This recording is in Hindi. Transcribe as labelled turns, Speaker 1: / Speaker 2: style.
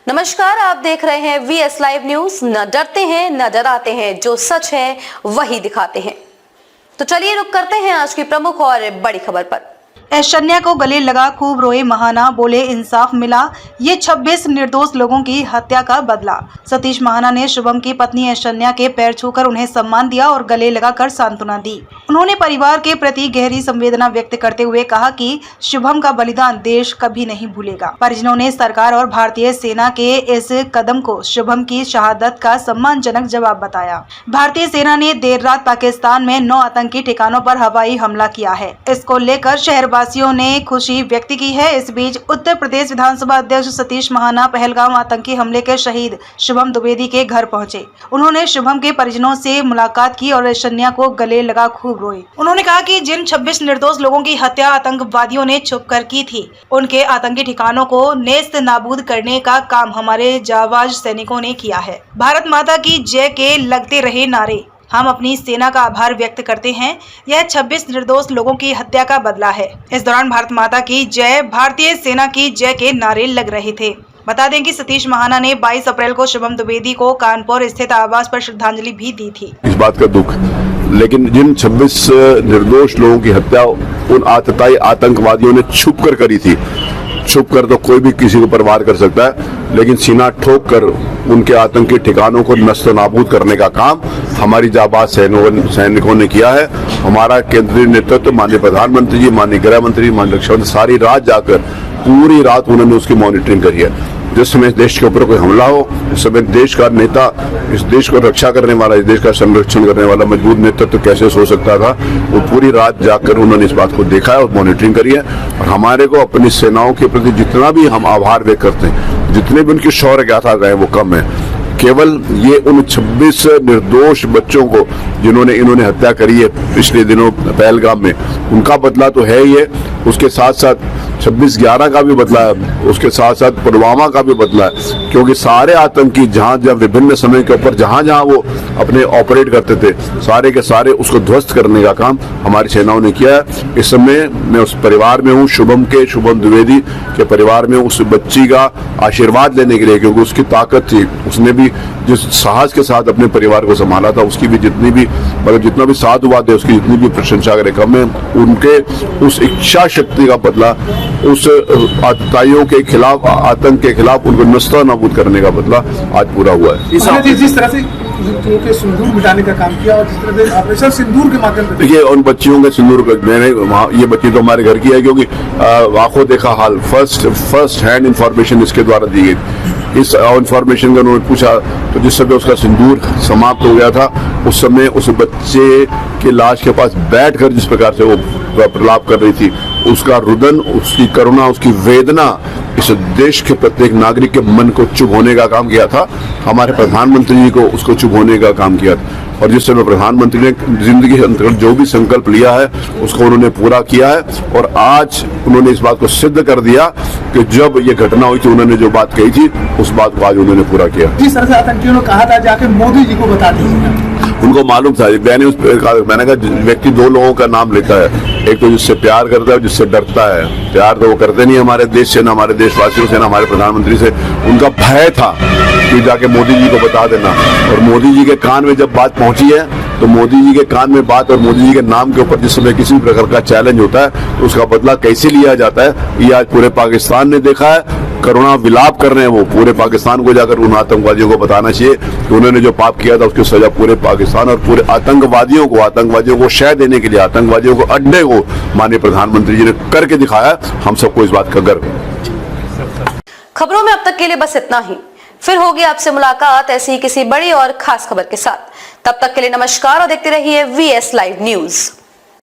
Speaker 1: नमस्कार, आप देख रहे हैं VS लाइव न्यूज। न डरते हैं न डराते हैं, जो सच है वही दिखाते हैं। तो चलिए रुक करते हैं आज की प्रमुख और बड़ी खबर पर।
Speaker 2: ऐश्वर्या को गले लगा खूब रोए महाना, बोले इंसाफ मिला, ये 26 निर्दोष लोगों की हत्या का बदला। सतीश महाना ने शुभम की पत्नी ऐश्वर्या के पैर छूकर उन्हें सम्मान दिया और गले लगाकर सांत्वना दी। उन्होंने परिवार के प्रति गहरी संवेदना व्यक्त करते हुए कहा कि शुभम का बलिदान देश कभी नहीं भूलेगा। परिजनों ने सरकार और भारतीय सेना के इस कदम को शुभम की शहादत का सम्मानजनक जवाब बताया। भारतीय सेना ने देर रात पाकिस्तान में 9 आतंकी ठिकानों पर हवाई हमला किया है। इसको लेकर शहर वासियों ने खुशी व्यक्त की है। इस बीच उत्तर प्रदेश विधानसभा अध्यक्ष सतीश महाना पहलगाम आतंकी हमले के शहीद शुभम द्विवेदी के घर पहुंचे। उन्होंने शुभम के परिजनों से मुलाकात की और ऐश्वर्या को गले लगा खूब रोए। उन्होंने कहा कि जिन 26 निर्दोष लोगों की हत्या आतंकवादियों ने छुपकर की थी, उनके आतंकी ठिकानों को नेस्त नाबूद करने का काम हमारे जाबाज सैनिकों ने किया है। भारत माता की जय के लगते रहे नारे। हम अपनी सेना का आभार व्यक्त करते हैं। यह 26 निर्दोष लोगों की हत्या का बदला है। इस दौरान भारत माता की जय, भारतीय सेना की जय के नारे लग रहे थे। बता दें कि सतीश महाना ने 22 अप्रैल को शुभम द्विवेदी को कानपुर स्थित आवास पर श्रद्धांजलि भी दी थी।
Speaker 3: इस बात का दुख, लेकिन जिन 26 निर्दोष लोगों की हत्या उन आतताई आतंकवादियों ने छुप कर करी थी। छुप कर तो कोई भी किसी को पर वार कर सकता है, लेकिन सीना ठोक कर उनके आतंकी ठिकानों को नष्ट नाबूद करने का काम हमारी जाबाज सैनिकों ने किया है। हमारा केंद्रीय नेतृत्व, माननीय प्रधानमंत्री जी, माननीय गृह मंत्री, माननीय रक्षा मंत्री सारी रात जाकर पूरी रात उन्होंने उसकी मॉनिटरिंग करी है। जिस समय देश के ऊपर कोई हमला हो, उस समय देश का नेता, इस देश को रक्षा करने वाला, इस देश का संरक्षण करने वाला मजबूत नेतृत्व कैसे सो सकता था, वो पूरी रात जाकर उन्होंने इस बात को देखा है और मॉनिटरिंग करी है। और हमारे को अपनी सेनाओं के प्रति जितना भी हम आभार व्यक्त करते हैं, जितने भी उनकी शौर्य गाथा रहे, वो कम है। केवल ये उन 26 निर्दोष बच्चों को जिन्होंने इन्होंने हत्या करी है पिछले दिनों पहलगाम में, उनका बदला तो है ही है। उसके साथ साथ 26/11 का भी बदला है, उसके साथ साथ पुलवामा का भी बदला है। क्योंकि सारे आतंकी जहां विभिन्न समय के ऊपर जहां वो अपने ऑपरेट करते थे, सारे के सारे उसको ध्वस्त करने का काम हमारी सेनाओं ने किया है। इस समय मैं उस परिवार में हूँ, शुभम द्विवेदी के परिवार में, उस बच्ची का आशीर्वाद लेने के लिए, क्योंकि उसकी ताकत थी, उसने भी जिस साहस के साथ अपने परिवार को संभाला था, उसकी भी जितनी भी मतलब जितना भी साधुवाद है, उसकी जितनी भी प्रशंसा करें कम है। उनके उस इच्छा शक्ति का बदला, उस आतताइयों के खिलाफ, आतंक के खिलाफ उनको नस्ता नाबूद करने का बदला आज पूरा हुआ है।
Speaker 4: जिस तरह से के सिंदूर मिटाने का काम किया और जिस तरह से ऑपरेशन सिंदूर के माध्यम से,
Speaker 3: देखिए उन बच्चियों के सिंदूर मैंने ये बच्ची तो हमारे घर की है, क्योंकि आंखों देखा हाल, फर्स्ट हैंड इंफॉर्मेशन इसके द्वारा दी गई। इस इंफॉर्मेशन का उन्होंने पूछा तो जिस समय उसका सिंदूर समाप्त हो गया था, उस समय उस बच्चे की लाश के पास बैठकर जिस प्रकार से वो प्रलाप कर रही थी, उसका रुदन, उसकी करुणा, उसकी वेदना इस देश के प्रत्येक नागरिक के मन को चुभोने का काम किया था। हमारे प्रधानमंत्री जी को उसको चुभोने का काम किया था। और जिस समय प्रधानमंत्री ने जिंदगी के अंतर्गत जो भी संकल्प लिया है उसको उन्होंने पूरा किया है। और आज उन्होंने इस बात को सिद्ध कर दिया कि जब ये घटना हुई थी, उन्होंने जो बात कही थी उस बात को आज उन्होंने पूरा किया।
Speaker 4: जिस तरह से आतंकियों ने कहा था जाके मोदी जी को बता दीजिए,
Speaker 3: उनको मालूम था। मैंने कहा व्यक्ति 2 लोगों का नाम लेता है, एक तो जिससे प्यार करता है, जिससे डरता है। प्यार तो वो करते नहीं हमारे देश से, ना हमारे देशवासियों से, ना हमारे प्रधानमंत्री से। उनका भय था कि जाके मोदी जी को बता देना। और मोदी जी के कान में जब बात पहुंची है, तो मोदी जी के कान में बात और मोदी जी के नाम के ऊपर जिस समय किसी प्रकार का चैलेंज होता है तो उसका बदला कैसे लिया जाता है, ये आज पूरे पाकिस्तान ने देखा है। करुणा विलाप कर रहे हैं वो, पूरे पाकिस्तान को जाकर उन आतंकवादियों को बताना चाहिए कि उन्होंने जो पाप किया था उसकी सजा पूरे पाकिस्तान और पूरे आतंकवादियों को शह देने के लिए, आतंकवादियों को अड्डे को माननीय प्रधानमंत्री जी ने करके दिखाया। हम सबको इस बात का गर्व है।
Speaker 1: खबरों में अब तक के लिए बस इतना ही। फिर होगी आपसे मुलाकात ऐसी ही किसी बड़ी और खास खबर के साथ। तब तक के लिए नमस्कार और देखते रहिए VS लाइव न्यूज।